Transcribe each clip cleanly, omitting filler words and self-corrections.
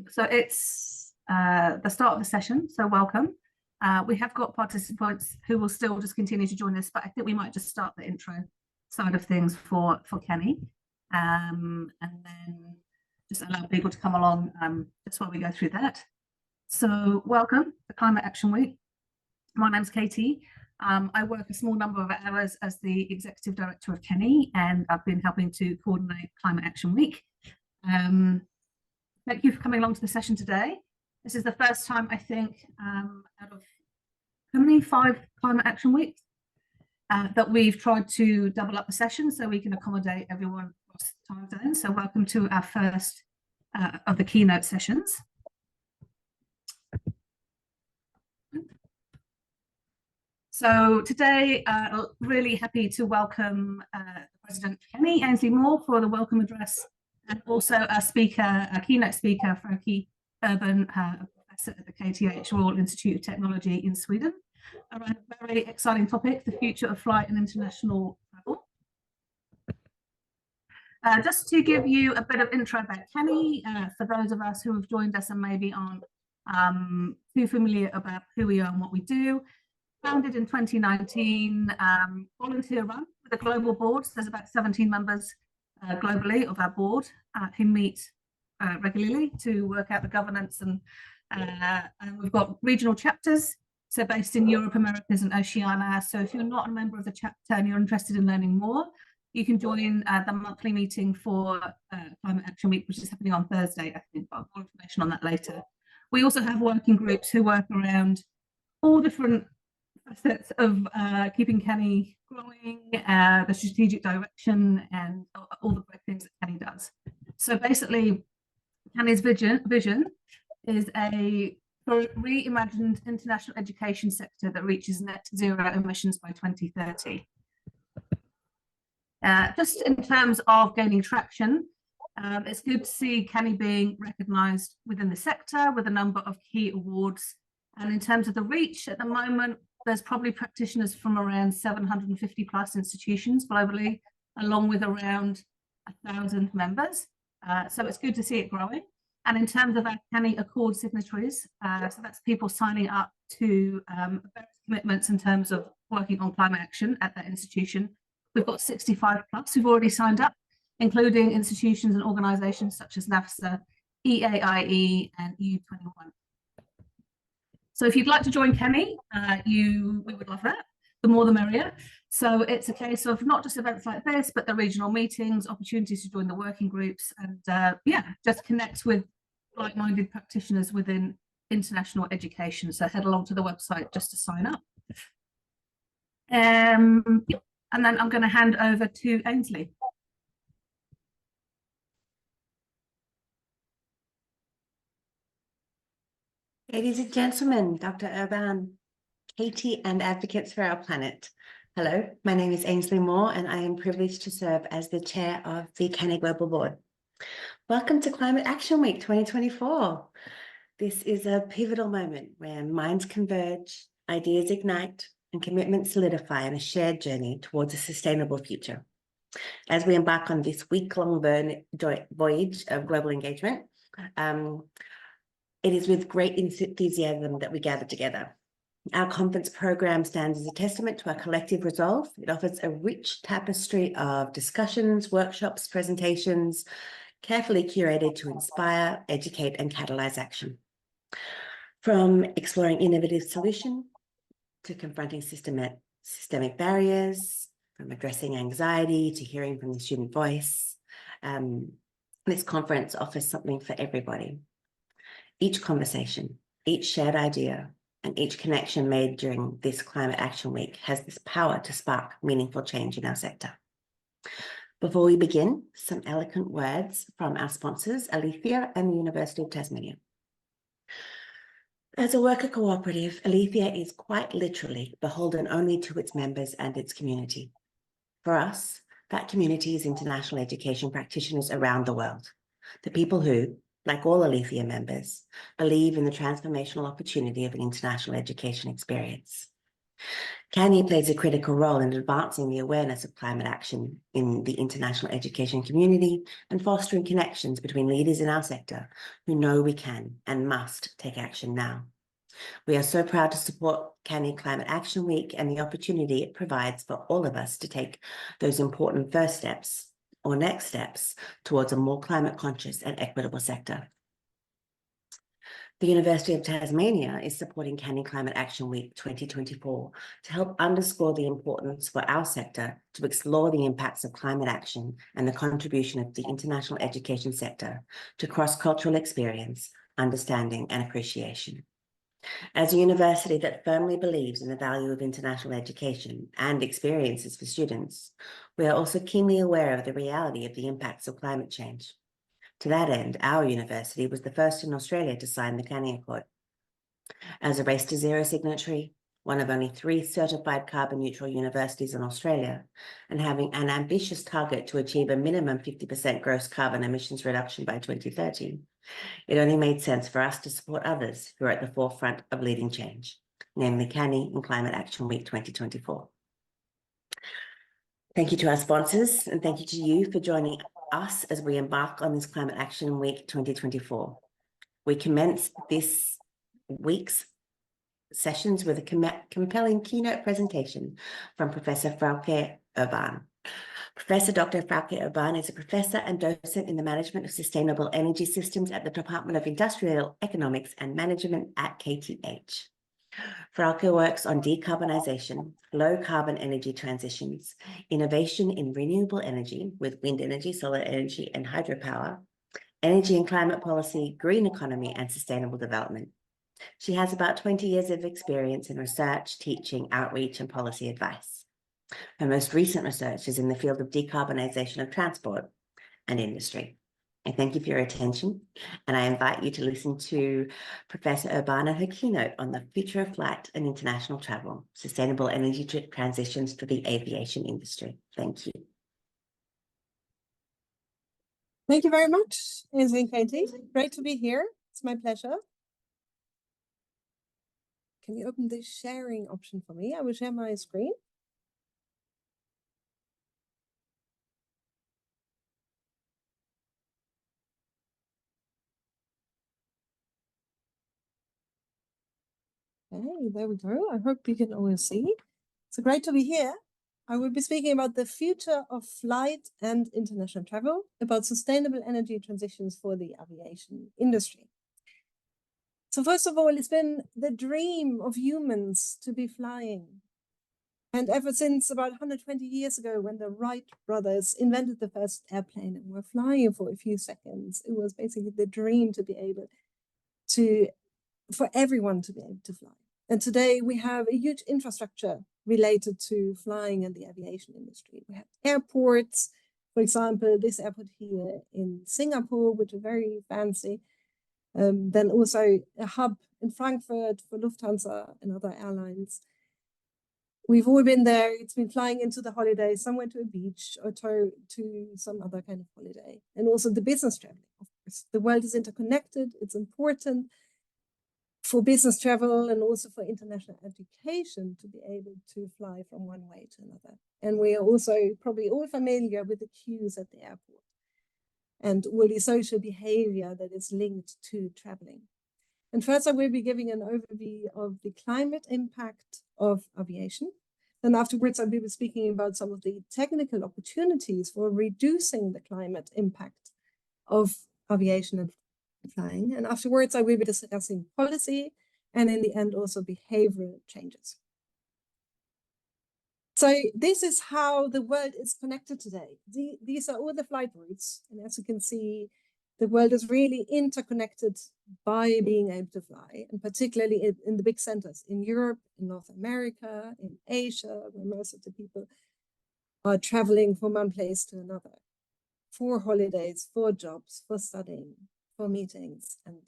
So it's the start of the session, so welcome. We have got participants who will still just continue to join us, but I think we might just start the intro side of things for Kenny, and then just allow people to come along just while we go through that. So welcome to Climate Action Week. My name's Katie. I work a small number of hours as the Executive Director of Kenny, and I've been helping to coordinate Climate Action Week. Thank you for coming along to the session today. This is the first time, I think, out of how many? 5 Climate Action Weeks that we've tried to double up the session so we can accommodate everyone across time zones. So welcome to our first of the keynote sessions. So today, really happy to welcome President Kenny, Ainsley Moore, for the welcome address, and also a speaker, a keynote speaker, Frauke Urban, a professor at the KTH Royal Institute of Technology in Sweden, around a very exciting topic, the future of flight and international travel. Just to give you a bit of intro about Kenny, for those of us who have joined us and maybe aren't too familiar about who we are and what we do. Founded in 2019, volunteer run with a global board. So there's about 17 members globally of our board who meet regularly to work out the governance, and we've got regional chapters, so based in Europe, Americas and Oceania. So if you're not a member of the chapter and you're interested in learning more, you can join the monthly meeting for Climate Action Week, which is happening on Thursday, I think, but more information on that later. We also have working groups who work around all different facets of keeping Kenny growing, the strategic direction, and all the great things that Kenny does. So basically, Kenny's vision is a reimagined international education sector that reaches net zero emissions by 2030. Just in terms of gaining traction, it's good to see Kenny being recognised within the sector with a number of key awards. And in terms of the reach, at the moment, there's probably practitioners from around 750 plus institutions globally, along with around 1,000 members. So it's good to see it growing. And in terms of our Kenny Accord signatories, so that's people signing up to various commitments in terms of working on climate action at that institution. We've got 65 plus who've already signed up, including institutions and organisations such as NAFSA, EAIE, and EU21. So if you'd like to join Kenny, we would love that. The more the merrier. So it's a case of not just events like this, but the regional meetings, opportunities to join the working groups, and yeah, just connect with like-minded practitioners within international education. So head along to the website just to sign up. And then I'm going to hand over to Ainsley. Ladies and gentlemen, Dr. Urban, Katie, and advocates for our planet. Hello, my name is Ainsley Moore, and I am privileged to serve as the chair of the Kenny Global Board. Welcome to Climate Action Week 2024. This is a pivotal moment where minds converge, ideas ignite, and commitments solidify in a shared journey towards a sustainable future. As we embark on this week-long voyage of global engagement, it is with great enthusiasm that we gather together. Our conference program stands as a testament to our collective resolve. It offers a rich tapestry of discussions, workshops, presentations, carefully curated to inspire, educate, and catalyze action. From exploring innovative solutions to confronting systemic barriers, from addressing anxiety to hearing from the student voice, this conference offers something for everybody. Each conversation, each shared idea, and each connection made during this Climate Action Week has this power to spark meaningful change in our sector. Before we begin, some eloquent words from our sponsors, Alethea and the University of Tasmania. As a worker cooperative, Alethea is quite literally beholden only to its members and its community. For us, that community is international education practitioners around the world, the people who, like all Alethea members, believe in the transformational opportunity of an international education experience. CANI plays a critical role in advancing the awareness of climate action in the international education community and fostering connections between leaders in our sector who know we can and must take action now. We are so proud to support CANI Climate Action Week and the opportunity it provides for all of us to take those important first steps or next steps towards a more climate conscious and equitable sector. The University of Tasmania is supporting CANI Climate Action Week 2024 to help underscore the importance for our sector to explore the impacts of climate action and the contribution of the international education sector to cross-cultural experience, understanding and appreciation. As a university that firmly believes in the value of international education and experiences for students, we are also keenly aware of the reality of the impacts of climate change. To that end, our university was the first in Australia to sign the CANI Accord. As a Race to Zero signatory, one of only 3 certified carbon neutral universities in Australia, and having an ambitious target to achieve a minimum 50% gross carbon emissions reduction by 2030, it only made sense for us to support others who are at the forefront of leading change, namely CANI and Climate Action Week 2024. Thank you to our sponsors, and thank you to you for joining us as we embark on this Climate Action Week 2024. We commence this week's sessions with a compelling keynote presentation from Professor Frauke Urban. Professor Dr. Frauke Urban is a professor and docent in the management of sustainable energy systems at the Department of Industrial Economics and Management at KTH. Frauke works on decarbonization, low carbon energy transitions, innovation in renewable energy with wind energy, solar energy, and hydropower, energy and climate policy, green economy, and sustainable development. She has about 20 years of experience in research, teaching, outreach, and policy advice. Her most recent research is in the field of decarbonization of transport and industry. I thank you for your attention, and I invite you to listen to Professor Urban and her keynote on the future of flight and international travel, sustainable energy transitions for the aviation industry. Thank you. Thank you very much, Ainsley and Katie. Great to be here. It's my pleasure. Can you open the sharing option for me? I will share my screen. Okay, there we go. I hope you can all see. It's great to be here. I will be speaking about the future of flight and international travel, about sustainable energy transitions for the aviation industry. So first of all, it's been the dream of humans to be flying. And ever since about 120 years ago, when the Wright brothers invented the first airplane and were flying for a few seconds, it was basically the dream to be able to, for everyone to be able to fly. And today we have a huge infrastructure related to flying and the aviation industry. We have airports, for example, this airport here in Singapore, which is very fancy. Then also a hub in Frankfurt for Lufthansa and other airlines. We've all been there. It's been flying into the holiday, somewhere to a beach or to some other kind of holiday. And also the business traveling, of course. The world is interconnected. It's important for business travel and also for international education to be able to fly from one way to another. And we are also probably all familiar with the queues at the airport and all the social behavior that is linked to traveling. And first, I will be giving an overview of the climate impact of aviation. Then afterwards, I will be speaking about some of the technical opportunities for reducing the climate impact of aviation and flying. And afterwards, I will be discussing policy and in the end, also behavioral changes. So this is how the world is connected today. These are all the flight routes. And as you can see, the world is really interconnected by being able to fly, and particularly in the big centers, in Europe, in North America, in Asia, where most of the people are traveling from one place to another for holidays, for jobs, for studying, for meetings, and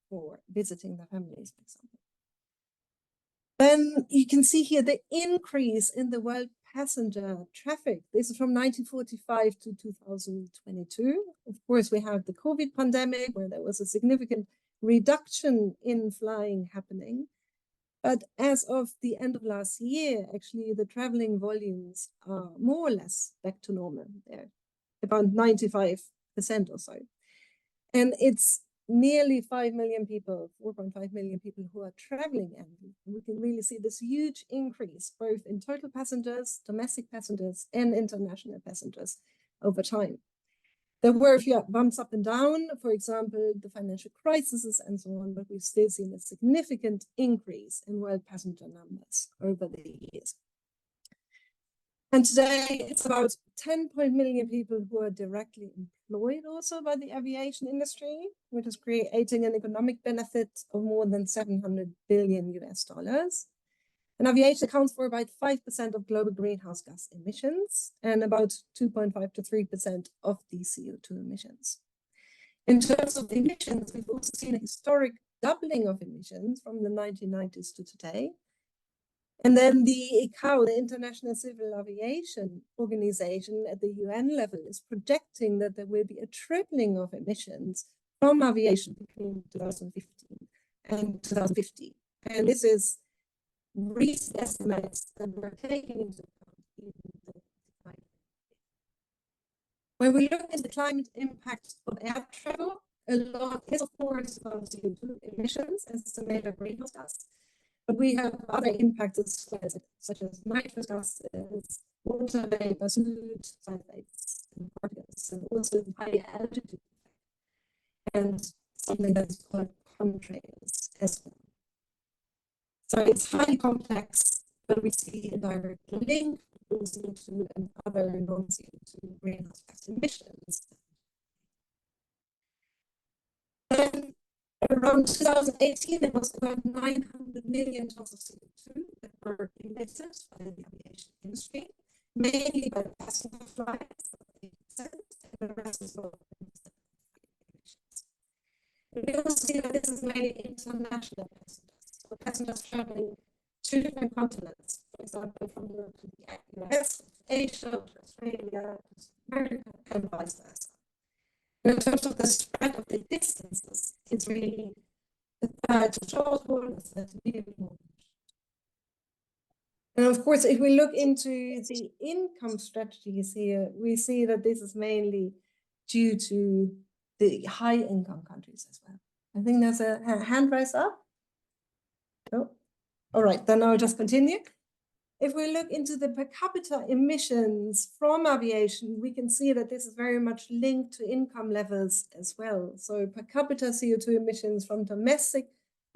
for visiting their families, for example. Then you can see here the increase in the world passenger traffic. This is from 1945 to 2022. Of course, we have the COVID pandemic, where there was a significant reduction in flying happening. But as of the end of last year, actually, the traveling volumes are more or less back to normal. They're about 95% or so. And it's nearly 5 million people, 4.5 million people who are traveling annually. And we can really see this huge increase, both in total passengers, domestic passengers, and international passengers over time. There were a few bumps up and down, for example, the financial crises and so on, but we've still seen a significant increase in world passenger numbers over the years. And today it's about 10 million people who are directly employed also by the aviation industry, which is creating an economic benefit of more than 700 billion US dollars. And aviation accounts for about 5% of global greenhouse gas emissions and about 2.5 to 3% of the CO2 emissions. In terms of emissions, we've also seen a historic doubling of emissions from the 1990s to today. And then the ICAO, the International Civil Aviation Organization at the UN level, is projecting that there will be a tripling of emissions from aviation between 2015 and 2050. And this is recent estimates that we're taking into account in the climate. When we look at the climate impact of air travel, a lot is, of course, about CO2 emissions as a major greenhouse gas. But we have other impacts as well, such as nitrous gases, water vapor, soot, sulfates, and particles, and also high altitude effect, and something that's called contrails as well. So it's highly complex, but we see a direct link between CO2 and other non-CO2 greenhouse gas emissions. Then, around 2018, there was about 900 million tons of CO2 that were emitted by the aviation industry, mainly by passenger flights, 8%, and the rest is all emissions. We also see that this is mainly international passengers. So passengers traveling to different continents, for example, from Europe to the US, to Asia, to Australia, to America, and vice versa. In terms of the spread of the distances, it's really a third to short haul, a third to medium haul. And of course, if we look into the income strategies here, we see that this is mainly due to the high income countries as well. I think there's a hand raised up. Oh, all right, then I'll just continue. If we look into the per capita emissions from aviation, we can see that this is very much linked to income levels as well. So per capita CO2 emissions from domestic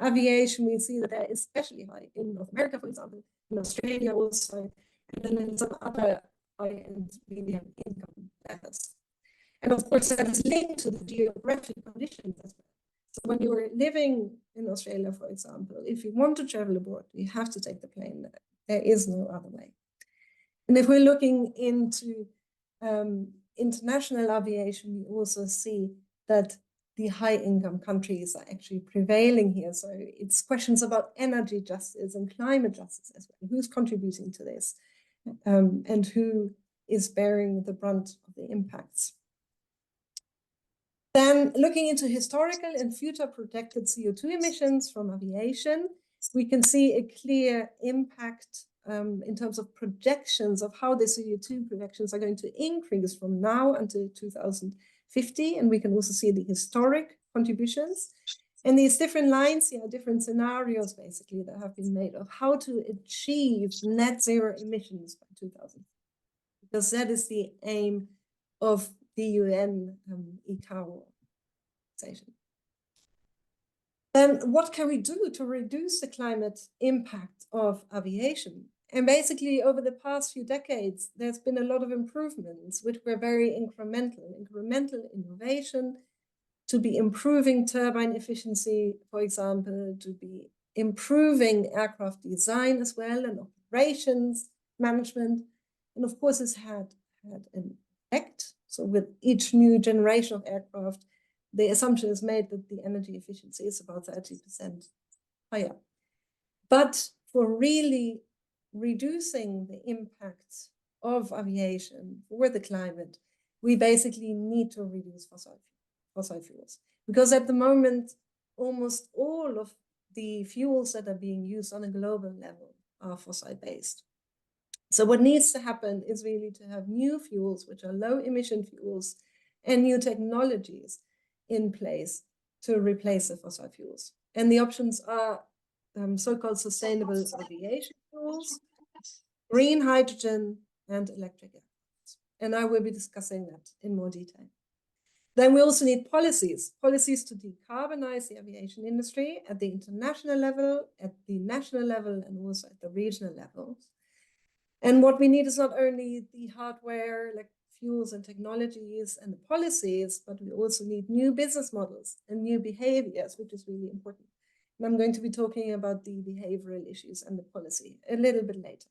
aviation, we see that they're especially high in North America, for example, in Australia also, and then in some other high-end medium income levels. And of course, that is linked to the geographic conditions as well. So when you're living in Australia, for example, if you want to travel abroad, you have to take the plane. There is no other way. And if we're looking into international aviation, we also see that the high-income countries are actually prevailing here. So it's questions about energy justice and climate justice as well. Who's contributing to this? And who is bearing the brunt of the impacts? Then looking into historical and future projected CO2 emissions from aviation, we can see a clear impact in terms of projections of how the CO2 projections are going to increase from now until 2050. And we can also see the historic contributions. And these different lines here are different scenarios, basically, that have been made of how to achieve net zero emissions by 2050. Because that is the aim of the UN ICAO organization. Then what can we do to reduce the climate impact of aviation? And basically, over the past few decades, there's been a lot of improvements, which were very incremental innovation, to be improving turbine efficiency, for example, to be improving aircraft design as well, and operations management. And of course, this had an effect. So with each new generation of aircraft, the assumption is made that the energy efficiency is about 30% higher. But for really reducing the impact of aviation for the climate, we basically need to reduce fossil fuels. Because at the moment, almost all of the fuels that are being used on a global level are fossil-based. So what needs to happen is really to have new fuels, which are low emission fuels, and new technologies in place to replace the fossil fuels. And the options are so-called sustainable aviation fuels, green hydrogen, and electric aircraft. And I will be discussing that in more detail. Then we also need policies to decarbonize the aviation industry at the international level, at the national level, and also at the regional level. And what we need is not only the hardware, like fuels and technologies and the policies, but we also need new business models and new behaviors, which is really important. And I'm going to be talking about the behavioral issues and the policy a little bit later.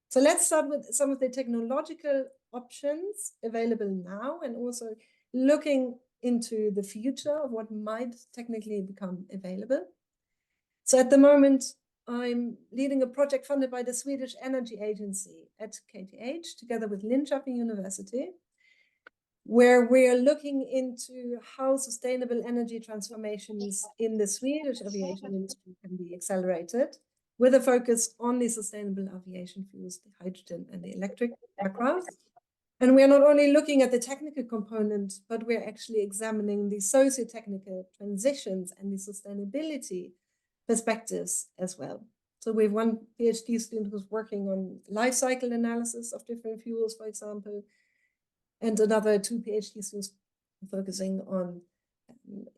So let's start with some of the technological options available now, and also looking into the future of what might technically become available. So at the moment, I'm leading a project funded by the Swedish Energy Agency at KTH, together with Linköping University, where we're looking into how sustainable energy transformations in the Swedish aviation industry can be accelerated, with a focus on the sustainable aviation fuels, the hydrogen and the electric aircraft. And we're not only looking at the technical component, but we're actually examining the socio-technical transitions and the sustainability perspectives as well. So we have one PhD student who's working on life cycle analysis of different fuels, for example, and another 2 PhD students focusing on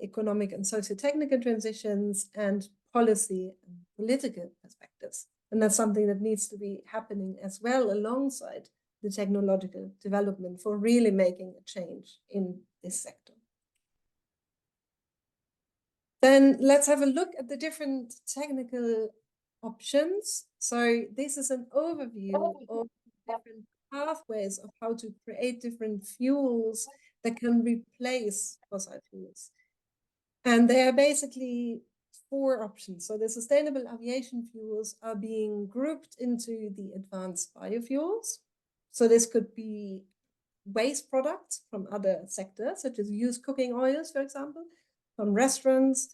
economic and socio-technical transitions and policy and political perspectives. And that's something that needs to be happening as well alongside the technological development for really making a change in this sector. Then let's have a look at the different technical options. So this is an overview of different pathways of how to create different fuels that can replace fossil fuels. And there are basically 4 options. So the sustainable aviation fuels are being grouped into the advanced biofuels. So this could be waste products from other sectors, such as used cooking oils, for example, from restaurants,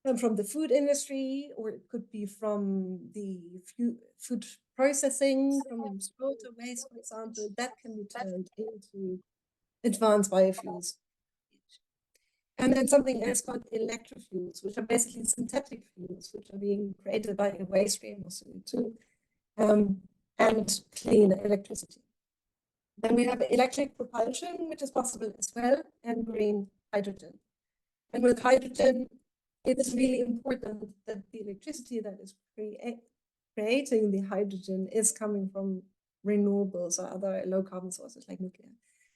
and from the food industry, or it could be from the food processing, from slaughter waste, for example, that can be turned into advanced biofuels. And then something else called electrofuels, which are basically synthetic fuels, which are being created by a waste stream of CO2 and clean electricity. Then we have electric propulsion, which is possible as well, and green hydrogen. And with hydrogen, it is really important that the electricity that is creating the hydrogen is coming from renewables or other low carbon sources like nuclear.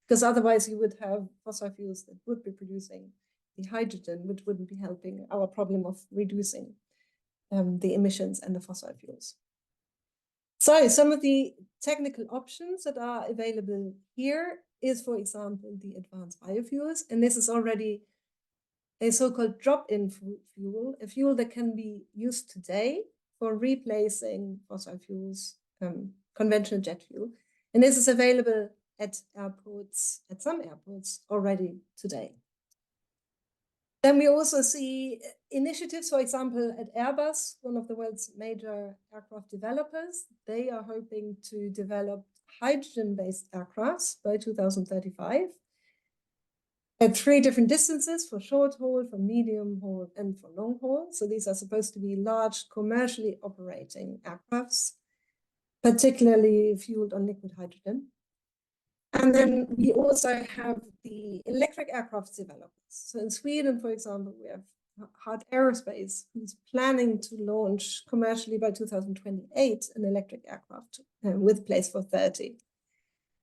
Because otherwise you would have fossil fuels that would be producing the hydrogen, which wouldn't be helping our problem of reducing the emissions and the fossil fuels. So some of the technical options that are available here is, for example, the advanced biofuels. And this is already a so-called drop-in fuel, a fuel that can be used today for replacing fossil fuels, conventional jet fuel. And this is available at airports, at some airports already today. Then we also see initiatives, for example, at Airbus, one of the world's major aircraft developers. They are hoping to develop hydrogen-based aircrafts by 2035 at 3 different distances: for short haul, for medium haul, and for long haul. So these are supposed to be large, commercially operating aircrafts, particularly fueled on liquid hydrogen. And then we also have the electric aircraft developers. So in Sweden, for example, we have Heart Aerospace, who's planning to launch commercially by 2028 an electric aircraft with place for 30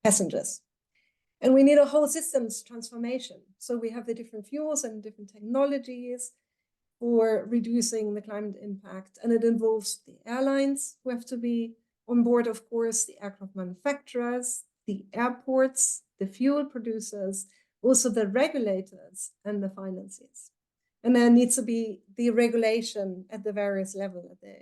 passengers. And we need a whole systems transformation. So we have the different fuels and different technologies for reducing the climate impact. And it involves the airlines who have to be on board, of course, the aircraft manufacturers, the airports, the fuel producers, also the regulators and the financiers. And there needs to be the regulation at the various levels, at the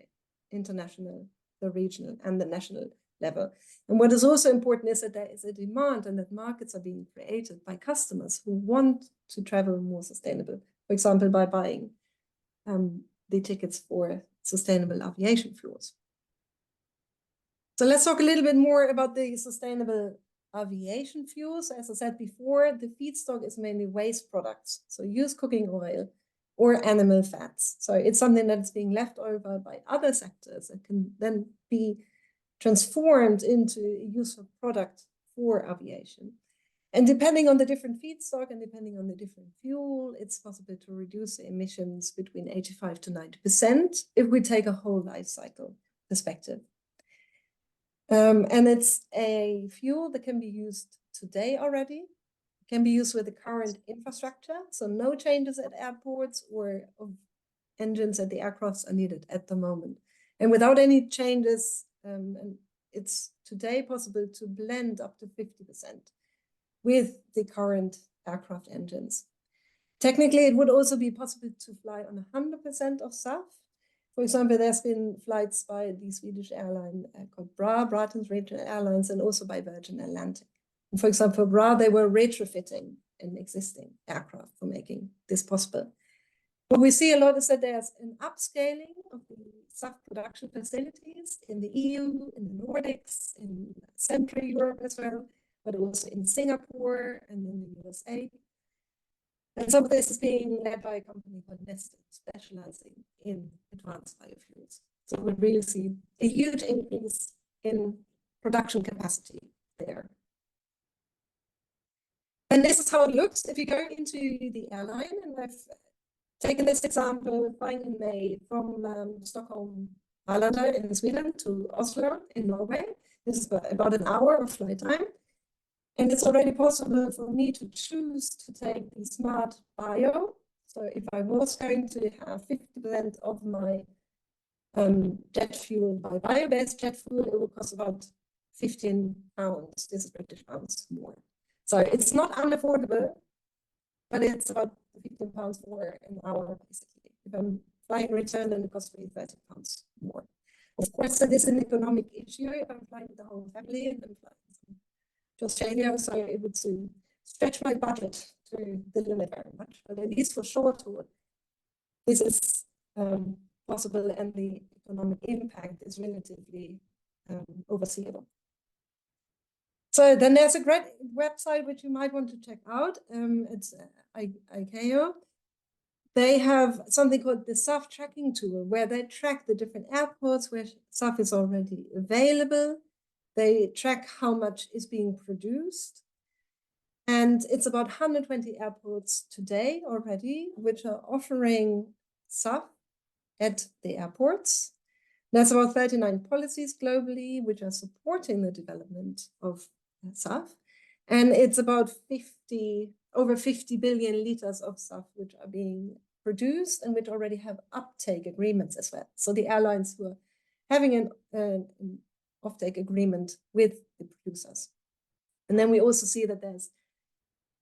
international, the regional, and the national level. And what is also important is that there is a demand and that markets are being created by customers who want to travel more sustainable, for example, by buying the tickets for sustainable aviation fuels. So let's talk a little bit more about the sustainable aviation fuels. As I said before, the feedstock is mainly waste products, so used cooking oil or animal fats. So it's something that's being left over by other sectors and can then be transformed into a useful product for aviation. And depending on the different feedstock and depending on the different fuel, it's possible to reduce the emissions between 85 to 90% if we take a whole life cycle perspective. And it's a fuel that can be used today already. It can be used with the current infrastructure, so no changes at airports or of engines at the aircrafts are needed at the moment. And without any changes, and it's today possible to blend up to 50% with the current aircraft engines. Technically, it would also be possible to fly on 100% of SAF. For example, there's been flights by the Swedish airline called Braathens Regional Airlines, and also by Virgin Atlantic. And for example, for BRA, they were retrofitting an existing aircraft for making this possible. What we see a lot is that there's an upscaling of the SAF production facilities in the EU, in the Nordics, in Central Europe as well, but also in Singapore and in the USA. And some of this is being led by a company called Neste, specializing in advanced biofuels. So we really see a huge increase in production capacity there. And this is how it looks if you go into the airline. And I've taken this example flying in May from Stockholm, Arlanda in Sweden to Oslo in Norway. This is about an hour of flight time. And it's already possible for me to choose to take the smart bio. So if I was going to have 50% of my jet fuel by bio-based jet fuel, it would cost about 15 pounds. This is British pounds more. So it's not unaffordable, but it's about 15 pounds more an hour, basically. If I'm flying return, then it costs me 30 pounds more. Of course, that is an economic issue if I'm flying with the whole family and I'm flying to Australia, so it would stretch my budget to the limit very much. But at least for short haul, this is possible, and the economic impact is relatively overseeable. So then there's a great website which you might want to check out. It's ICAO. They have something called the SAF tracking tool, where they track the different airports where SAF is already available. They track how much is being produced. And it's about 120 airports today already, which are offering SAF at the airports. There's about 39 policies globally, which are supporting the development of SAF. And it's about over 50 billion liters of SAF, which are being produced and which already have uptake agreements as well. So the airlines who are having an offtake agreement with the producers. And then we also see that there's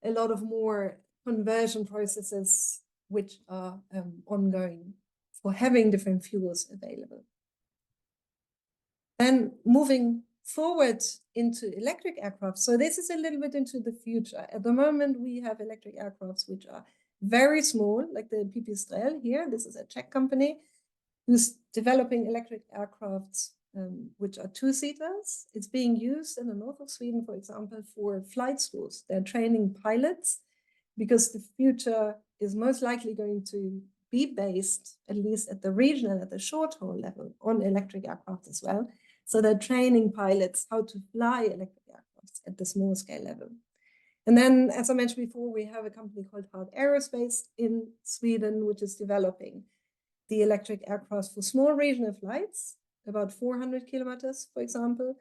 a lot of more conversion processes which are ongoing for having different fuels available. Then moving forward into electric aircraft. So this is a little bit into the future. At the moment, we have electric aircrafts which are very small, like the Pipistrel here. This is a Czech company who's developing electric aircrafts which are two-seaters. It's being used in the north of Sweden, for example, for flight schools. They're training pilots because the future is most likely going to be based, at least at the regional, at the short-haul level, on electric aircraft as well. So they're training pilots how to fly electric aircraft at the small-scale level. And then, as I mentioned before, we have a company called Hard Aerospace in Sweden, which is developing the electric aircraft for small regional flights, about 400 kilometers, for example,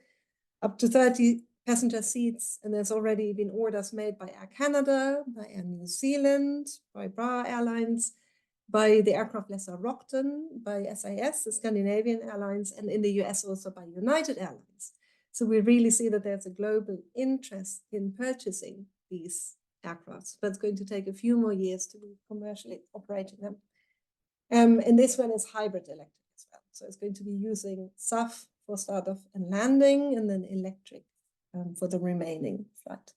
up to 30 passenger seats. And there's already been orders made by Air Canada, by Air New Zealand, by BRA Airlines, by the aircraft lessor Rockton, by SAS, the Scandinavian Airlines, and in the US also by United Airlines. So we really see that there's a global interest in purchasing these aircrafts, but it's going to take a few more years to be commercially operating them. And this one is hybrid electric as well. So it's going to be using SAF for startup and landing, and then electric for the remaining flight.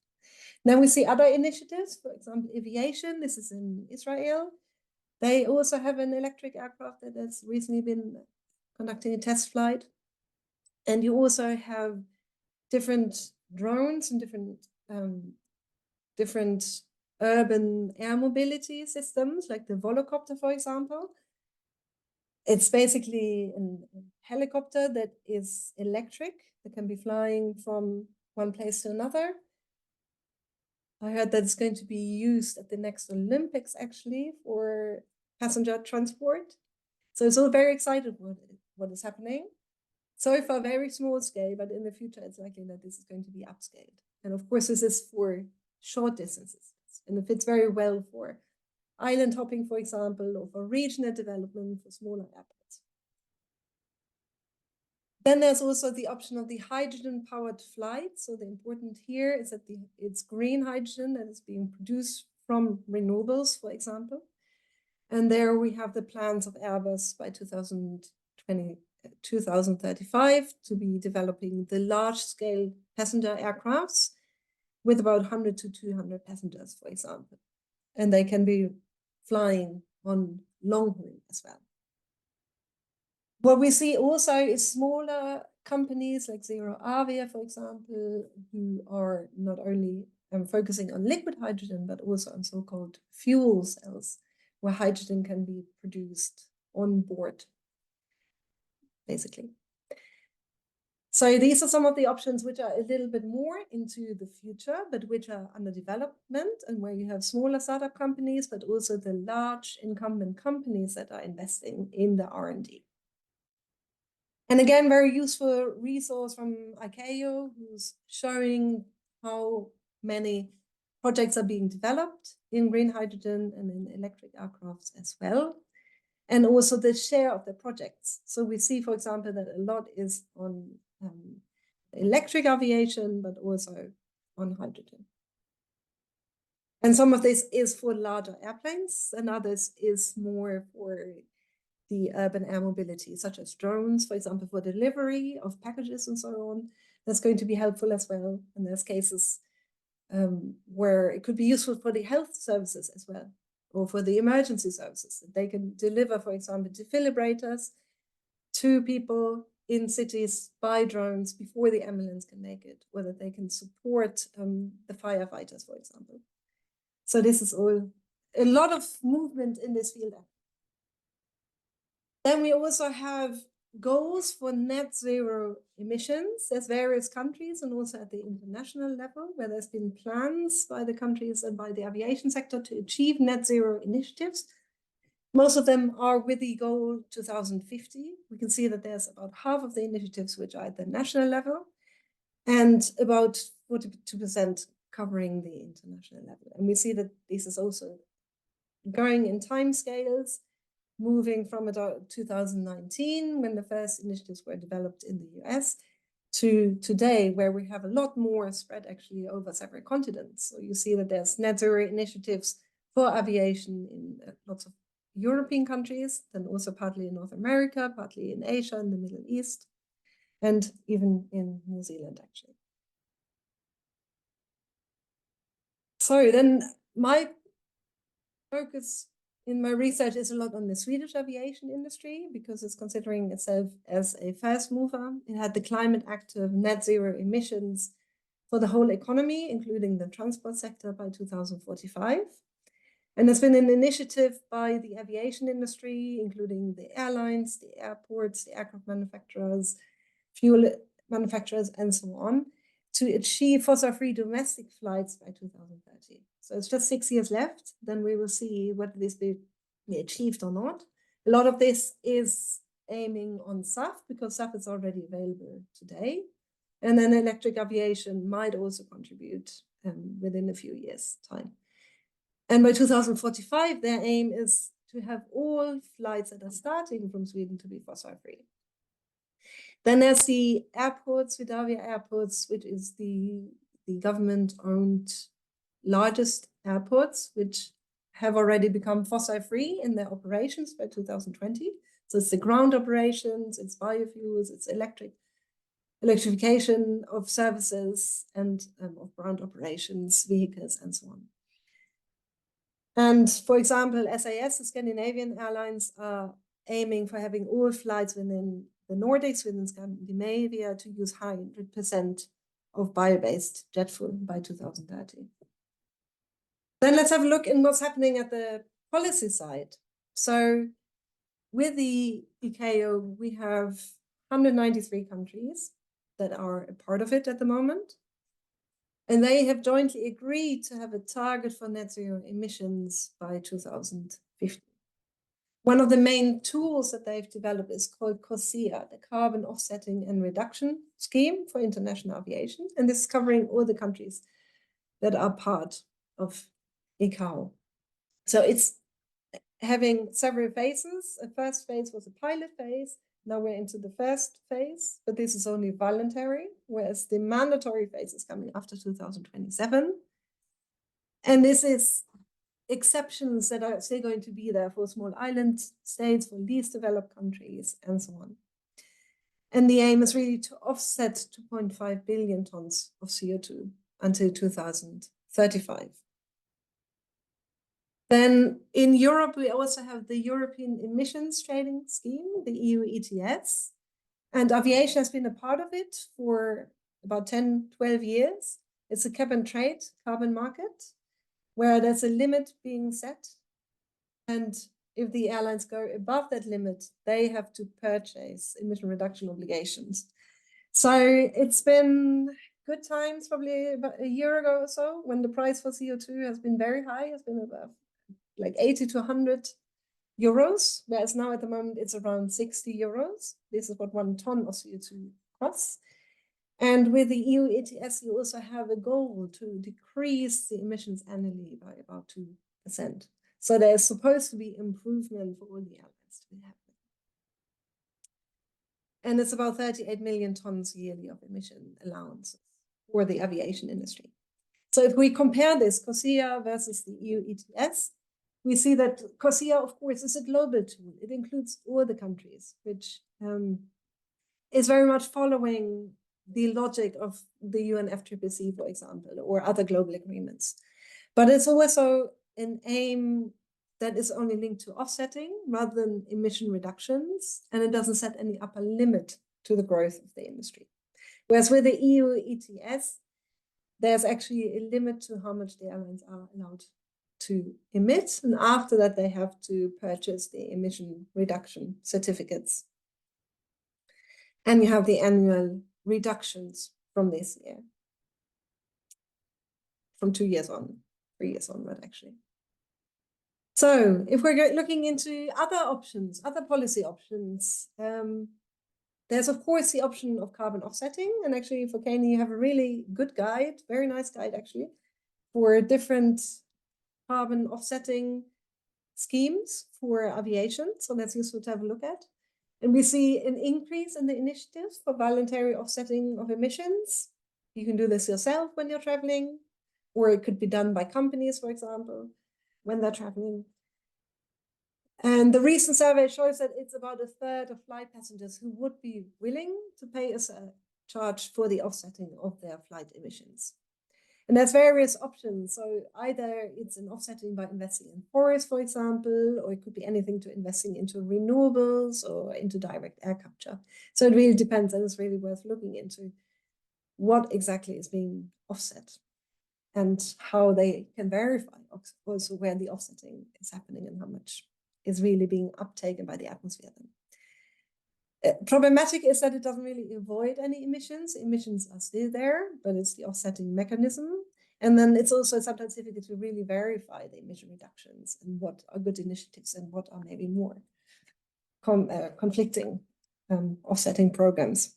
Then we see other initiatives, for example, Aviation. This is in Israel. They also have an electric aircraft that has recently been conducting a test flight. And you also have different drones and different urban air mobility systems, like the volocopter, for example. It's basically a helicopter that is electric, that can be flying from one place to another. I heard that it's going to be used at the next Olympics, actually, for passenger transport. So it's all very excited what is happening. So far, very small scale, but in the future, it's likely that this is going to be upscaled. And of course, this is for short distances. And it fits very well for island hopping, for example, or for regional development for smaller airports. Then there's also the option of the hydrogen-powered flight. So the important here is that it's green hydrogen that is being produced from renewables, for example. And there we have the plans of Airbus by 2035 to be developing the large-scale passenger aircrafts with about 100 to 200 passengers, for example. And they can be flying on long haul as well. What we see also is smaller companies like Zero Avia, for example, who are not only focusing on liquid hydrogen, but also on so-called fuel cells, where hydrogen can be produced on board, basically. So these are some of the options which are a little bit more into the future, but which are under development, and where you have smaller startup companies, but also the large incumbent companies that are investing in the R&D. And again, very useful resource from ICAO, who's showing how many projects are being developed in green hydrogen and in electric aircrafts as well, and also the share of the projects. So we see, for example, that a lot is on electric aviation, but also on hydrogen. And some of this is for larger airplanes, and others is more for the urban air mobility, such as drones, for example, for delivery of packages and so on. That's going to be helpful as well. And there's cases where it could be useful for the health services as well, or for the emergency services. They can deliver, for example, defibrillators to people in cities by drones before the ambulance can make it, or that they can support the firefighters, for example. So this is all a lot of movement in this field. Then we also have goals for net zero emissions. There's various countries and also at the international level where there's been plans by the countries and by the aviation sector to achieve net zero initiatives. Most of them are with the goal 2050. We can see that there's about half of the initiatives which are at the national level and about 42% covering the international level. And we see that this is also going in time scales, moving from about 2019, when the first initiatives were developed in the US, to today, where we have a lot more spread actually over several continents. So you see that there's net zero initiatives for aviation in lots of European countries, then also partly in North America, partly in Asia and the Middle East, and even in New Zealand, actually. So then my focus in my research is a lot on the Swedish aviation industry because it's considering itself as a first mover. It had the climate active net zero emissions for the whole economy, including the transport sector by 2045. And there's been an initiative by the aviation industry, including the airlines, the airports, the aircraft manufacturers, fuel manufacturers, and so on, to achieve fossil-free domestic flights by 2030. So it's just 6 years left. Then we will see whether this be achieved or not. A lot of this is aiming on SAF because SAF is already available today. And then electric aviation might also contribute within a few years' time. And by 2045, their aim is to have all flights that are starting from Sweden to be fossil-free. Then there's the airports, Swedavia Airports, which is the government-owned largest airports, which have already become fossil-free in their operations by 2020. So it's the ground operations, it's biofuels, it's electrification of services and of ground operations, vehicles, and so on. And for example, SAS, the Scandinavian airlines, are aiming for having all flights within the Nordics, within Scandinavia, to use 100% of bio-based jet fuel by 2030. Then let's have a look in what's happening at the policy side. So with the ICAO, we have 193 countries that are a part of it at the moment. And they have jointly agreed to have a target for net zero emissions by 2050. One of the main tools that they've developed is called CORSIA, the Carbon Offsetting and Reduction Scheme for International Aviation. And this is covering all the countries that are part of ICAO. So it's having several phases. The first phase was a pilot phase. Now we're into the first phase, but this is only voluntary, whereas the mandatory phase is coming after 2027. And this is exceptions that are still going to be there for small island states, for least developed countries, and so on. And the aim is really to offset 2.5 billion tons of CO2 until 2035. Then in Europe, we also have the European Emissions Trading Scheme, the EU ETS, and aviation has been a part of it for about 10, 12 years. It's a cap and trade carbon market where there's a limit being set. And if the airlines go above that limit, they have to purchase emission reduction obligations. So it's been good times, probably about a year ago or so, when the price for CO2 has been very high. It's been above like 80 to 100 euros, whereas now at the moment it's around 60 euros. This is what 1 ton of CO2 costs. And with the EU ETS, you also have a goal to decrease the emissions annually by about 2%. So there's supposed to be improvement for all the airlines to be happening. And it's about 38 million tons yearly of emission allowances for the aviation industry. So if we compare this, CORSIA versus the EU ETS, we see that CORSIA, of course, is a global tool. It includes all the countries, which is very much following the logic of the UNFCCC, for example, or other global agreements. But it's also an aim that is only linked to offsetting rather than emission reductions, and it doesn't set any upper limit to the growth of the industry. Whereas with the EU ETS, there's actually a limit to how much the airlines are allowed to emit, and after that they have to purchase the emission reduction certificates. And you have the annual reductions from this year, from 2 years on, 3 years onward actually. So if we're looking into other options, other policy options, there's of course the option of carbon offsetting, and actually for Keynote you have a really good guide, very nice guide actually, for different carbon offsetting schemes for aviation. So that's useful to have a look at. And we see an increase in the initiatives for voluntary offsetting of emissions. You can do this yourself when you're traveling, or it could be done by companies, for example, when they're traveling. And the recent survey shows that it's about 1/3 of flight passengers who would be willing to pay a charge for the offsetting of their flight emissions. And there's various options. So either it's an offsetting by investing in forests, for example, or it could be anything to investing into renewables or into direct air capture. So it really depends, and it's really worth looking into what exactly is being offset and how they can verify also where the offsetting is happening and how much is really being uptaken by the atmosphere then. Problematic is that it doesn't really avoid any emissions. Emissions are still there, but it's the offsetting mechanism. And then it's also sometimes difficult to really verify the emission reductions and what are good initiatives and what are maybe more conflicting offsetting programs.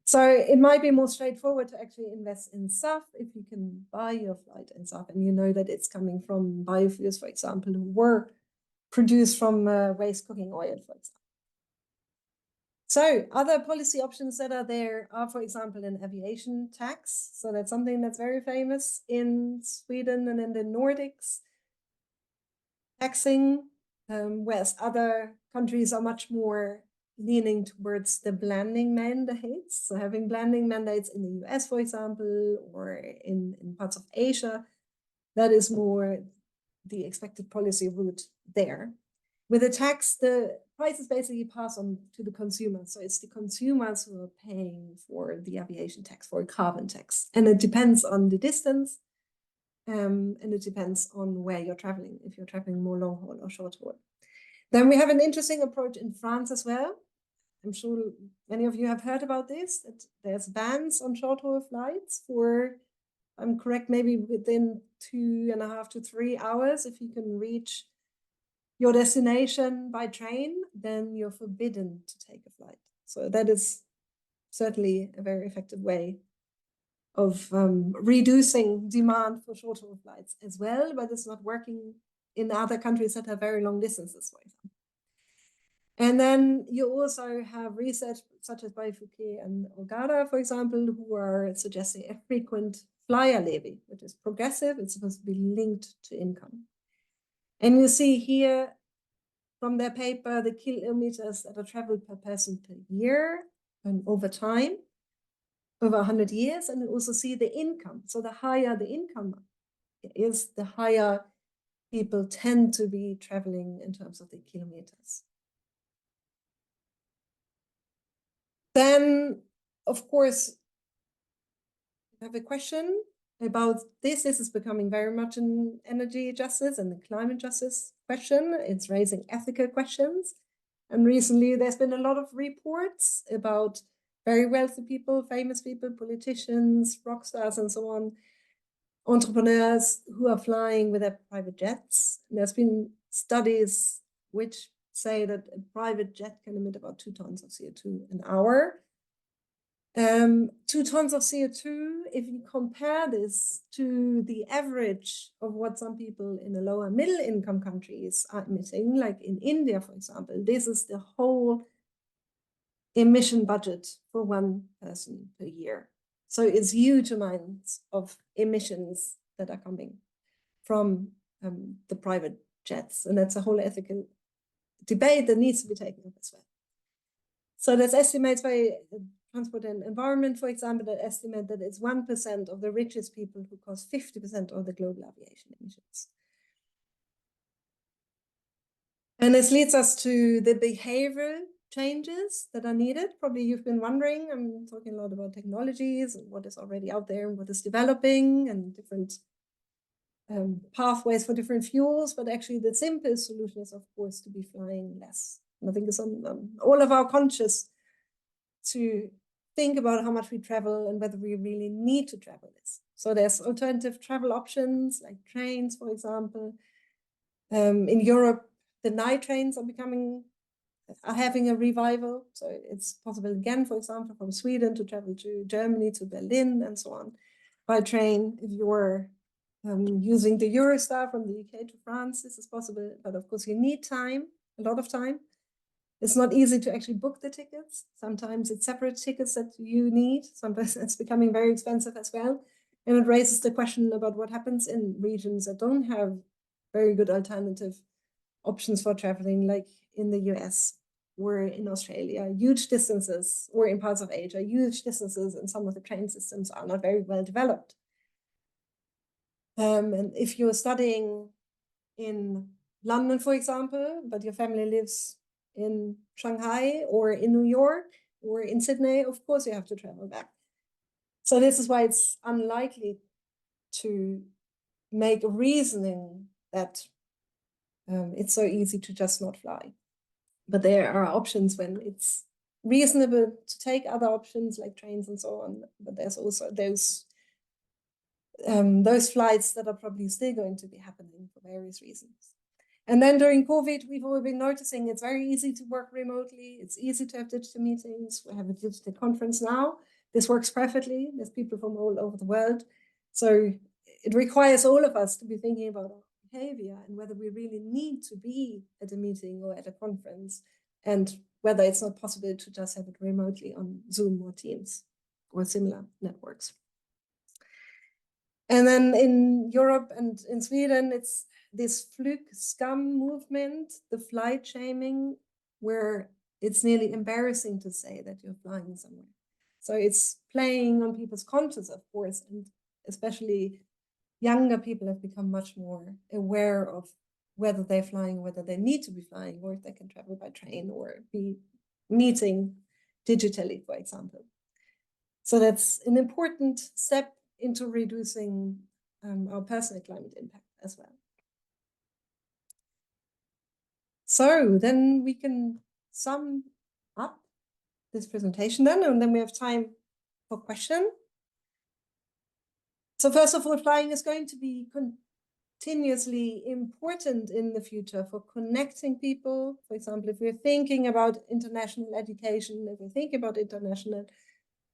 So it might be more straightforward to actually invest in SAF if you can buy your flight in SAF and you know that it's coming from biofuels, for example, who were produced from waste cooking oil, for example. So other policy options that are there are, for example, an aviation tax. So that's something that's very famous in Sweden and in the Nordics, taxing, whereas other countries are much more leaning towards the blending mandates. So having blending mandates in the US, for example, or in parts of Asia, that is more the expected policy route there. With the tax, the prices basically pass on to the consumer. So it's the consumers who are paying for the aviation tax, for a carbon tax. And it depends on the distance, and it depends on where you're traveling, if you're traveling more long haul or short haul. Then we have an interesting approach in France as well. I'm sure many of you have heard about this, that there's bans on short haul flights for, I'm correct, maybe within 2.5 to 3 hours. If you can reach your destination by train, then you're forbidden to take a flight. So that is certainly a very effective way of reducing demand for short haul flights as well, but it's not working in other countries that have very long distances, for example. And then you also have research such as by Frauke and Urban, for example, who are suggesting a frequent flyer levy, which is progressive. It's supposed to be linked to income. And you see here from their paper, the kilometers that are traveled per person per year and over time, over 100 years. And you also see the income. So the higher the income is, the higher people tend to be traveling in terms of the kilometers. Then, of course, I have a question about this. This is becoming very much an energy justice and the climate justice question. It's raising ethical questions. And recently there's been a lot of reports about very wealthy people, famous people, politicians, rock stars, and so on, entrepreneurs who are flying with their private jets. And there's been studies which say that a private jet can emit about 2 tons of CO2 an hour. 2 tons of CO2, if you compare this to the average of what some people in the lower middle income countries are emitting, like in India, for example, this is the whole emission budget for one person per year. So it's huge amounts of emissions that are coming from the private jets. And that's a whole ethical debate that needs to be taken up as well. So there's estimates by Transport and Environment, for example, that estimate that it's 1% of the richest people who cause 50% of the global aviation emissions. And this leads us to the behavioral changes that are needed. Probably you've been wondering, I'm talking a lot about technologies and what is already out there and what is developing and different pathways for different fuels, but actually the simplest solution is, of course, to be flying less. And I think it's on all of our conscious to think about how much we travel and whether we really need to travel this. So there's alternative travel options like trains, for example. In Europe, the night trains are having a revival. So it's possible again, for example, from Sweden to travel to Germany, to Berlin, and so on by train. If you're using the Eurostar from the UK to France, this is possible. But of course, you need time, a lot of time. It's not easy to actually book the tickets. Sometimes it's separate tickets that you need. Sometimes it's becoming very expensive as well. And it raises the question about what happens in regions that don't have very good alternative options for traveling, like in the US or in Australia, huge distances, or in parts of Asia, huge distances, and some of the train systems are not very well developed. And if you're studying in London, for example, but your family lives in Shanghai or in New York or in Sydney, of course you have to travel back. So this is why it's unlikely to make reasoning that it's so easy to just not fly. But there are options when it's reasonable to take other options like trains and so on. But there's also those flights that are probably still going to be happening for various reasons. And then during COVID, we've all been noticing it's very easy to work remotely. It's easy to have digital meetings. We have a digital conference now. This works perfectly. There's people from all over the world. So it requires all of us to be thinking about our behavior and whether we really need to be at a meeting or at a conference, and whether it's not possible to just have it remotely on Zoom or Teams or similar networks. And then in Europe and in Sweden, it's this flygskam movement, the flight shaming, where it's nearly embarrassing to say that you're flying somewhere. So it's playing on people's conscience, of course, and especially younger people have become much more aware of whether they're flying, whether they need to be flying, or if they can travel by train or be meeting digitally, for example. So that's an important step into reducing our personal climate impact as well. So then we can sum up this presentation then, and then we have time for questions. So first of all, flying is going to be continuously important in the future for connecting people. For example, if we're thinking about international education, if we think about international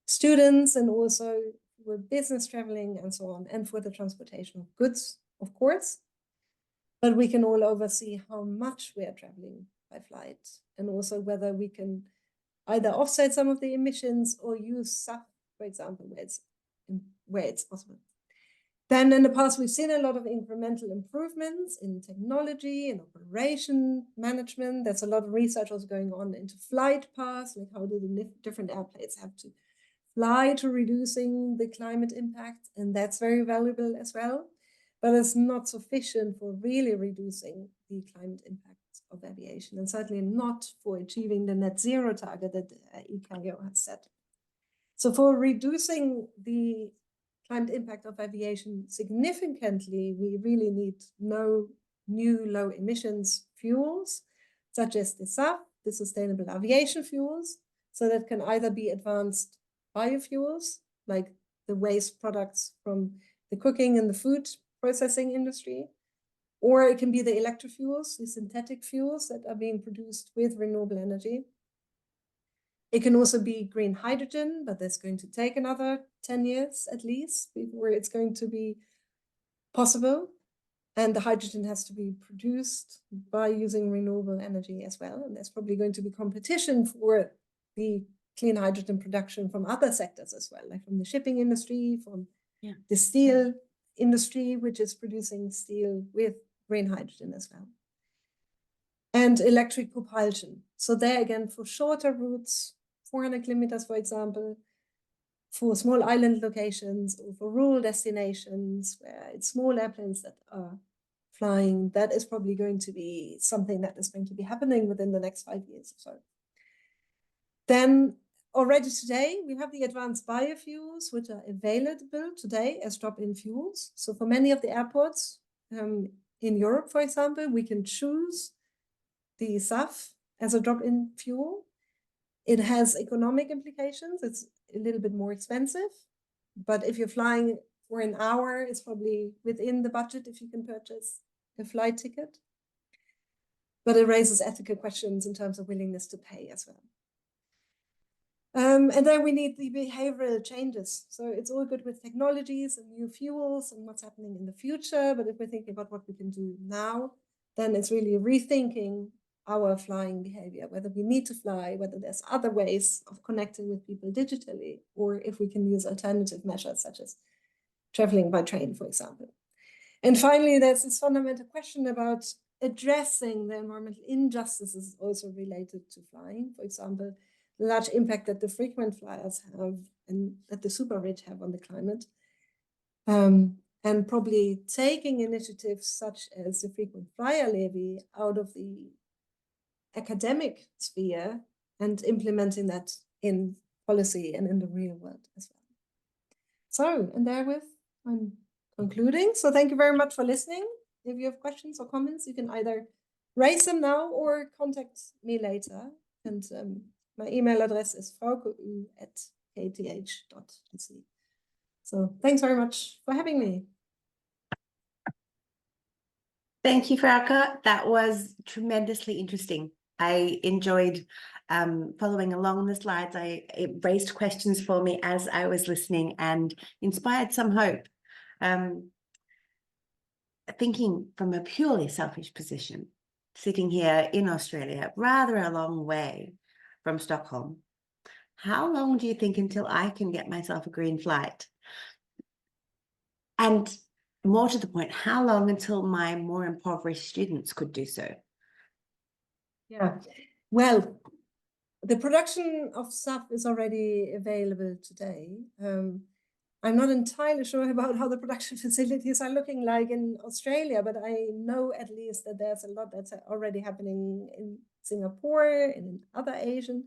students, and also for business traveling and so on, and for the transportation of goods, of course. But we can all oversee how much we are traveling by flight, and also whether we can either offset some of the emissions or use SAF, for example, where it's possible. Then in the past, we've seen a lot of incremental improvements in technology and operation management. There's a lot of research also going on into flight paths, like how do the different airplanes have to fly to reducing the climate impact, and that's very valuable as well. But it's not sufficient for really reducing the climate impact of aviation, and certainly not for achieving the net zero target that ICAO has set. So for reducing the climate impact of aviation significantly, we really need no new low emissions fuels, such as the SAF, the sustainable aviation fuels. So that can either be advanced biofuels, like the waste products from the cooking and the food processing industry, or it can be the electrofuels, the synthetic fuels that are being produced with renewable energy. It can also be green hydrogen, but that's going to take another 10 years at least before it's going to be possible. And the hydrogen has to be produced by using renewable energy as well. And there's probably going to be competition for the clean hydrogen production from other sectors as well, like from the shipping industry, from the steel industry, which is producing steel with green hydrogen as well. And electric propulsion. So there again, for shorter routes, 400 kilometers, for example, for small island locations or for rural destinations where it's small airplanes that are flying, that is probably going to be something that is going to be happening within the next 5 years or so. Then already today, we have the advanced biofuels, which are available today as drop-in fuels. So for many of the airports in Europe, for example, we can choose the SAF as a drop-in fuel. It has economic implications. It's a little bit more expensive, but if you're flying for an hour, it's probably within the budget if you can purchase a flight ticket. But it raises ethical questions in terms of willingness to pay as well. And then we need the behavioral changes. So it's all good with technologies and new fuels and what's happening in the future. But if we're thinking about what we can do now, then it's really rethinking our flying behavior, whether we need to fly, whether there's other ways of connecting with people digitally, or if we can use alternative measures such as traveling by train, for example. And finally, there's this fundamental question about addressing the environmental injustices also related to flying. For example, the large impact that the frequent flyers have and that the super rich have on the climate. And probably taking initiatives such as the frequent flyer levy out of the academic sphere and implementing that in policy and in the real world as well. So, and therewith, I'm concluding. So thank you very much for listening. If you have questions or comments, you can either raise them now or contact me later. And my email address is fraukeu@kth.nc. So thanks very much for having me. Thank you, Frauke. That was tremendously interesting. I enjoyed following along the slides. It raised questions for me as I was listening and inspired some hope. Thinking from a purely selfish position, sitting here in Australia, rather a long way from Stockholm, how long do you think until I can get myself a green flight? And more to the point, how long until my more impoverished students could do so? Yeah, well, the production of SAF is already available today. I'm not entirely sure about how the production facilities are looking like in Australia, but I know at least that there's a lot that's already happening in Singapore and in other Asian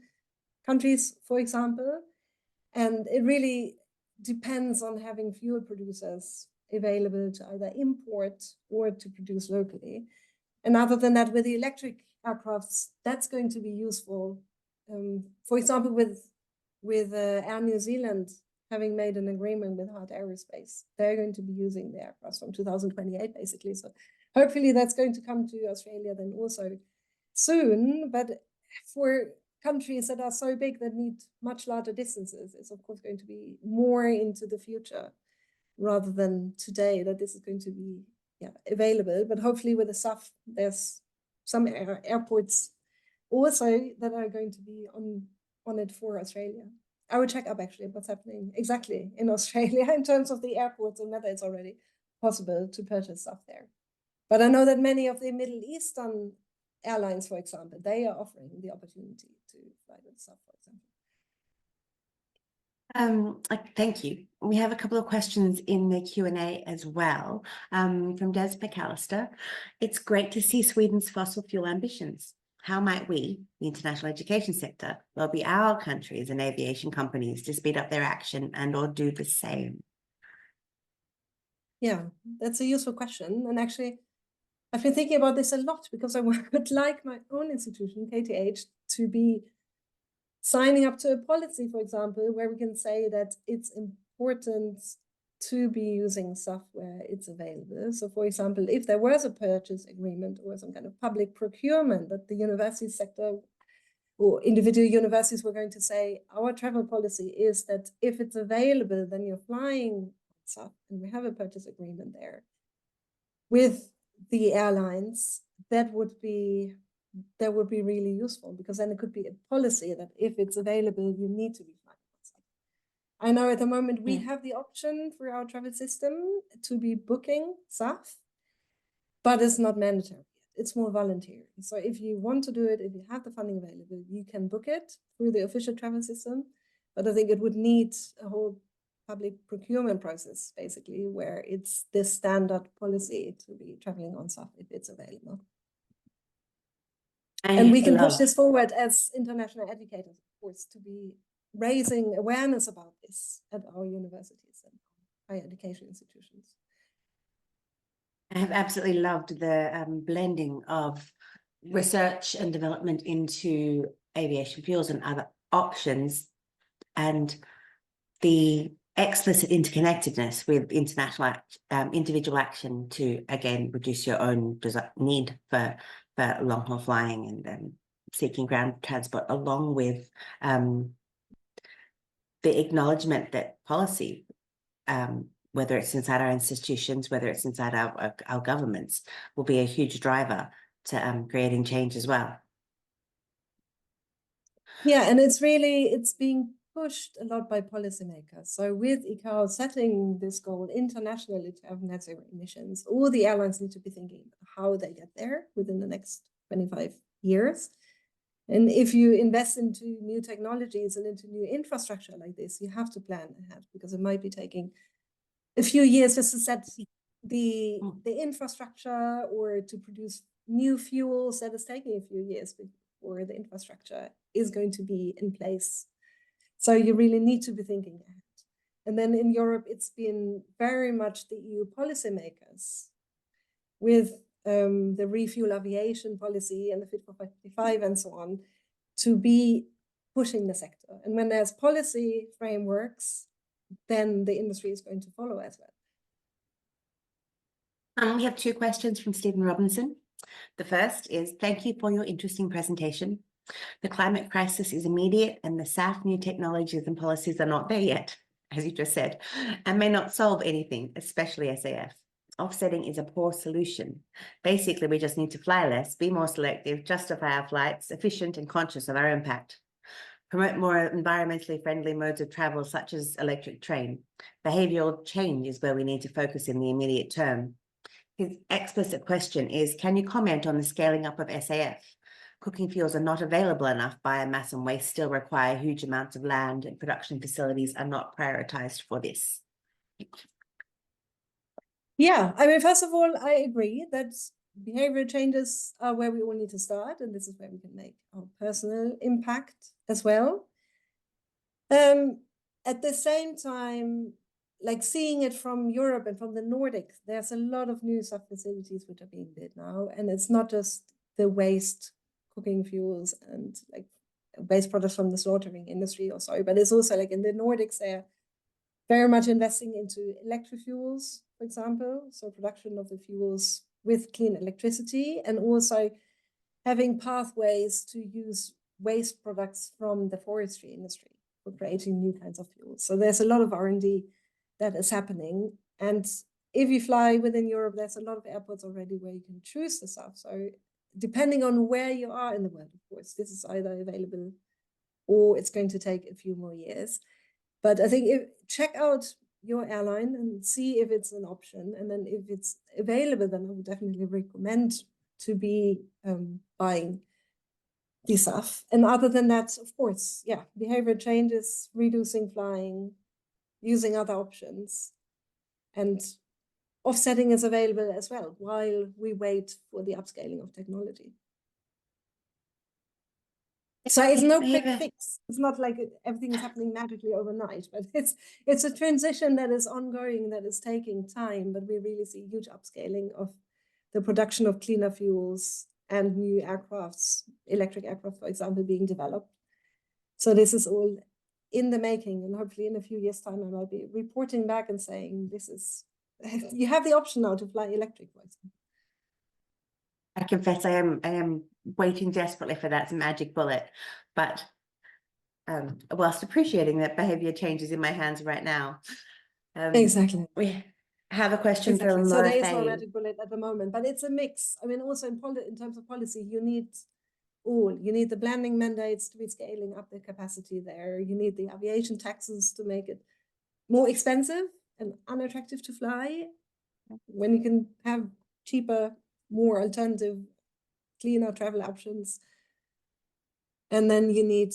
countries, for example. And it really depends on having fuel producers available to either import or to produce locally. And other than that, with the electric aircrafts, that's going to be useful. For example, with Air New Zealand having made an agreement with Hart Aerospace, they're going to be using the aircraft from 2028, basically. So hopefully that's going to come to Australia then also soon. But for countries that are so big that need much larger distances, it's of course going to be more into the future rather than today that this is going to be available. But hopefully with the SAF, there's some airports also that are going to be on it for Australia. I will check up actually what's happening exactly in Australia in terms of the airports and whether it's already possible to purchase stuff there. But I know that many of the Middle Eastern airlines, for example, they are offering the opportunity to fly with stuff, for example. Thank you. We have a couple of questions in the Q&A as well from Des McAllister. It's great to see Sweden's fossil fuel ambitions. How might we, the international education sector, lobby our countries and aviation companies to speed up their action and or do the same? Yeah, that's a useful question. And actually, I've been thinking about this a lot because I would like my own institution, KTH, to be signing up to a policy, for example, where we can say that it's important to be using SAF where it's available. So, for example, if there was a purchase agreement or some kind of public procurement that the university sector or individual universities were going to say, our travel policy is that if it's available, then you're flying SAF, and we have a purchase agreement there with the airlines, that would be really useful, because then it could be a policy that if it's available, you need to be flying SAF. I know at the moment we have the option for our travel system to be booking SAF, but it's not mandatory. It's more voluntary. So if you want to do it, if you have the funding available, you can book it through the official travel system. But I think it would need a whole public procurement process, basically, where it's the standard policy to be traveling on SAF if it's available. And we can push this forward as international educators, of course, to be raising awareness about this at our universities and higher education institutions. I have absolutely loved the blending of research and development into aviation fuels and other options, and the explicit interconnectedness with international individual action to, again, reduce your own need for long-haul flying and seeking ground transport, along with the acknowledgement that policy, whether it's inside our institutions, whether it's inside our governments, will be a huge driver to creating change as well. Yeah, and it's being pushed a lot by policymakers. So with ICAO setting this goal internationally to have net zero emissions, all the airlines need to be thinking how they get there within the next 25 years. And if you invest into new technologies and into new infrastructure like this, you have to plan ahead, because it might be taking a few years just to set the infrastructure, or to produce new fuels that is taking a few years before the infrastructure is going to be in place. So you really need to be thinking ahead. And then in Europe, it's been very much the EU policymakers with the refuel aviation policy and the Fit for 55 and so on, to be pushing the sector. And when there's policy frameworks, then the industry is going to follow as well. We have two questions from Stephen Robinson. The first is, thank you for your interesting presentation. The climate crisis is immediate, and the SAF new technologies and policies are not there yet, as you just said, and may not solve anything, especially SAF. Offsetting is a poor solution. Basically, we just need to fly less, be more selective, justify our flights, efficient and conscious of our impact. Promote more environmentally friendly modes of travel, such as electric train. Behavioural change is where we need to focus in the immediate term. His explicit question is, can you comment on the scaling up of SAF? Cooking fuels are not available enough. Biomass and waste still require huge amounts of land, and production facilities are not prioritised for this. Yeah, I mean, first of all, I agree that behavioral changes are where we all need to start, and this is where we can make our personal impact as well. At the same time, like seeing it from Europe and from the Nordics, there's a lot of new sub-facilities which are being built now, and it's not just the waste cooking fuels and like waste products from the slaughtering industry or so, but it's also like in the Nordics, they're very much investing into electric fuels, for example, so production of the fuels with clean electricity, and also having pathways to use waste products from the forestry industry for creating new kinds of fuels. So there's a lot of R&D that is happening. And if you fly within Europe, there's a lot of airports already where you can choose the stuff. So depending on where you are in the world, of course, this is either available or it's going to take a few more years. But I think check out your airline and see if it's an option. And then if it's available, then I would definitely recommend to be buying this stuff. And other than that, of course, yeah, behavior changes, reducing flying, using other options, and offsetting is available as well while we wait for the upscaling of technology. So it's no quick fix. It's not like everything is happening magically overnight, but it's a transition that is ongoing, that is taking time, but we really see huge upscaling of the production of cleaner fuels and new aircrafts, electric aircraft, for example, being developed. So this is all in the making, and hopefully in a few years' time, I might be reporting back and saying, this is, you have the option now to fly electric, for example. I confess I am waiting desperately for that magic bullet, but whilst appreciating that behavior changes in my hands right now. Exactly. We have a question Exactly. from So Laura there is no Fay. magic bullet at the moment, but it's a mix. I mean, also in terms of policy, you need all. You need the blending mandates to be scaling up the capacity there. You need the aviation taxes to make it more expensive and unattractive to fly when you can have cheaper, more alternative, cleaner travel options. And then you need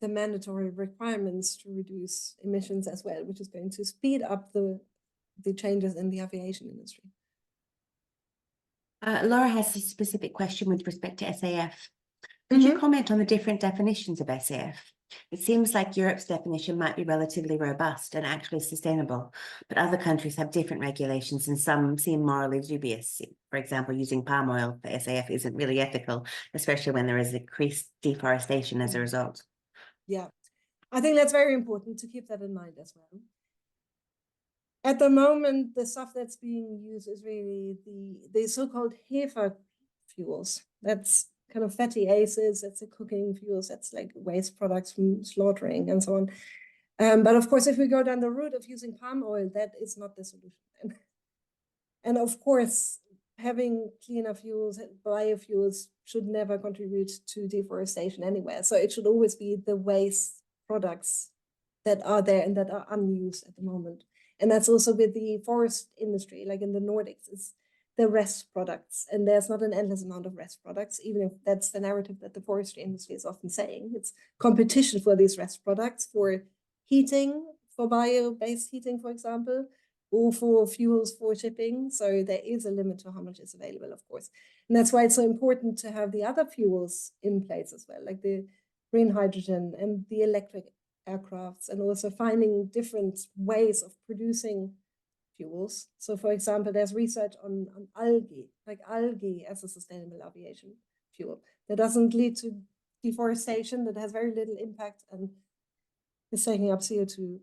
the mandatory requirements to reduce emissions as well, which is going to speed up the changes in the aviation industry. Laura has a specific question with respect to SAF. Could you comment on the different definitions of SAF? It seems like Europe's definition might be relatively robust and actually sustainable, but other countries have different regulations and some seem morally dubious. For example, using palm oil for SAF isn't really ethical, especially when there is increased deforestation as a result. Yeah, I think that's very important to keep that in mind as well. At the moment, the stuff that's being used is really the so-called HEFA fuels. That's kind of fatty acids, that's the cooking fuels, that's like waste products from slaughtering and so on. But of course, if we go down the route of using palm oil, that is not the solution. And of course, having cleaner fuels, biofuels should never contribute to deforestation anywhere. So it should always be the waste products that are there and that are unused at the moment. And that's also with the forest industry, like in the Nordics, it's the rest products. And there's not an endless amount of rest products, even if that's the narrative that the forestry industry is often saying. It's competition for these rest products, for heating, for bio-based heating, for example, or for fuels for shipping. So there is a limit to how much is available, of course. And that's why it's so important to have the other fuels in place as well, like the green hydrogen and the electric aircrafts, and also finding different ways of producing fuels. So for example, there's research on algae, like algae as a sustainable aviation fuel that doesn't lead to deforestation, that has very little impact and is taking up CO2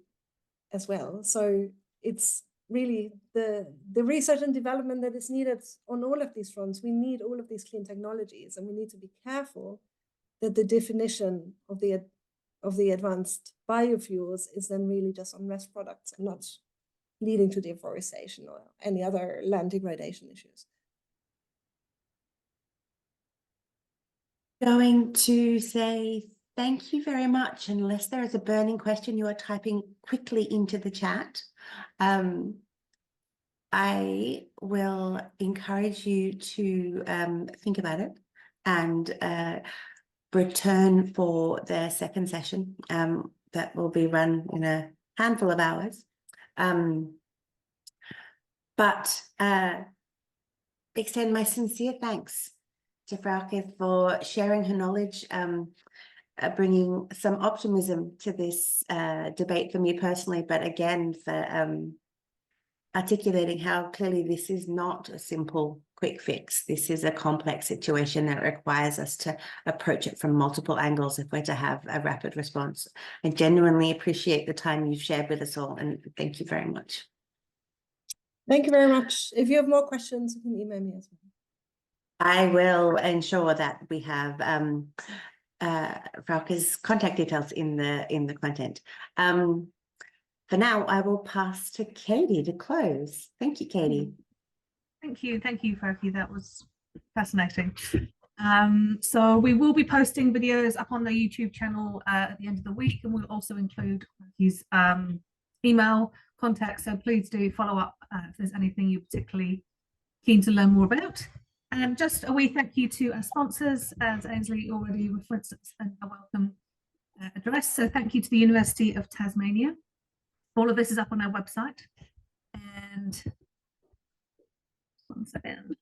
as well. So it's really the research and development that is needed on all of these fronts. We need all of these clean technologies, and we need to be careful that the definition of the advanced biofuels is then really just on rest products and not leading to deforestation or any other land degradation issues. Going to say thank you very much. Unless there is a burning question you are typing quickly into the chat, I will encourage you to think about it and return for the second session that will be run in a handful of hours. but extend my sincere thanks to Frauke for sharing her knowledge, bringing some optimism to this debate for me personally, but again, for articulating how clearly this is not a simple quick fix. This is a complex situation that requires us to approach it from multiple angles if we're to have a rapid response. I genuinely appreciate the time you've shared with us all, and thank you very much. Thank you very much. If you have more questions, you can email me as well. I will ensure that we have Frauke's contact details in the content. For now, I will pass to Katie to close. Thank you, Katie. Thank you, Frauke. That was fascinating. So we will be posting videos up on the YouTube channel at the end of the week, and we'll also include his email contact. So please do follow up if there's anything you're particularly keen to learn more about. And just a wee thank you to our sponsors, as Ainsley already referenced, and a welcome address. So thank you to the University of Tasmania. All of this is up on our website. And one second.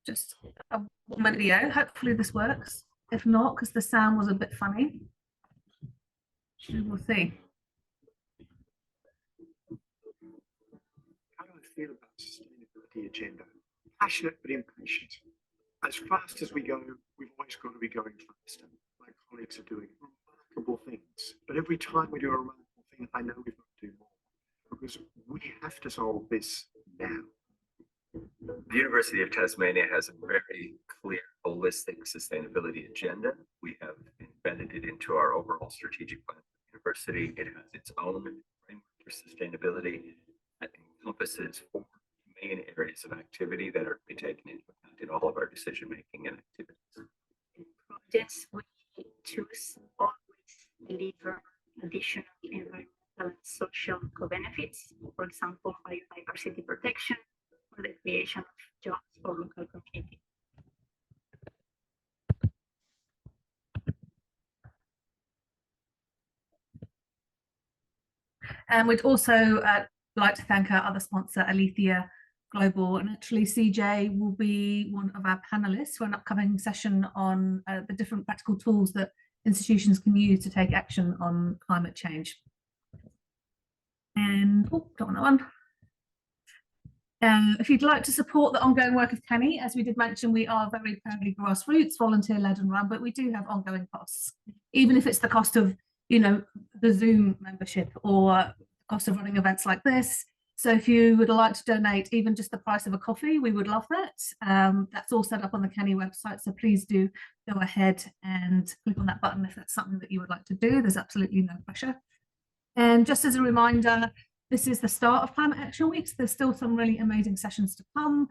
Just a 1 minute video. Hopefully this works. If not, because the sound was a bit funny, we will see. How do I feel about the sustainability agenda? Passionate but impatient. As fast as we go, we've always got to be going faster. My colleagues are doing remarkable things, but every time we do a remarkable thing, I know we've got to do more, because we have to solve this now. The University of Tasmania has a very clear, holistic sustainability agenda. We have embedded it into our overall strategic plan for the university. It has its own framework for sustainability that encompasses 4 main areas of activity that are to be taken into account in all of our decision-making and activities. In projects we choose always deliver additional environmental and social co-benefits, for example, biodiversity protection, or the creation of jobs for local communities. And we'd also like to thank our other sponsor, Alethea Global, and actually CJ will be one of our panelists for an upcoming session on the different practical tools that institutions can use to take action on climate change. And oh, don't want that one. If you'd like to support the ongoing work of Kenny, as we did mention, we are very proudly grassroots, volunteer-led and run, but we do have ongoing costs, even if it's the cost of, you know, the Zoom membership or the cost of running events like this. So if you would like to donate even just the price of a coffee, we would love that. That's all set up on the Kenny website, so please do go ahead and click on that button if that's something that you would like to do. There's absolutely no pressure. And just as a reminder, this is the start of Climate Action Weeks. There's still some really amazing sessions to come.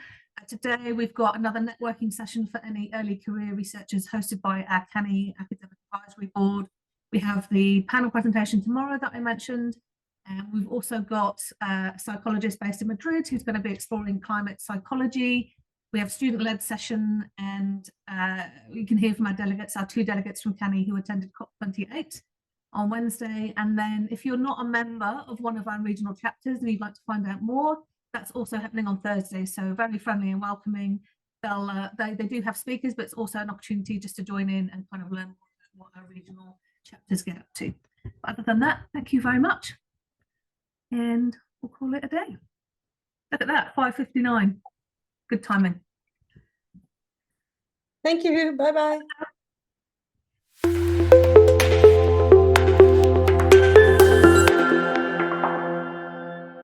Today, we've got another networking session for any early career researchers hosted by our Kenny Academic Advisory Board. We have the panel presentation tomorrow that I mentioned. And we've also got a psychologist based in Madrid who's going to be exploring climate psychology. We have student-led session, and we can hear from our delegates, our 2 delegates from Kenny who attended COP28 on Wednesday. And then if you're not a member of one of our regional chapters and you'd like to find out more, that's also happening on Thursday. So very friendly and welcoming. They do have speakers, but it's also an opportunity just to join in and kind of learn more about what our regional chapters get up to. But other than that, thank you very much. And we'll call it a day. Look at that, 5:59. Good timing. Thank you. Bye-bye.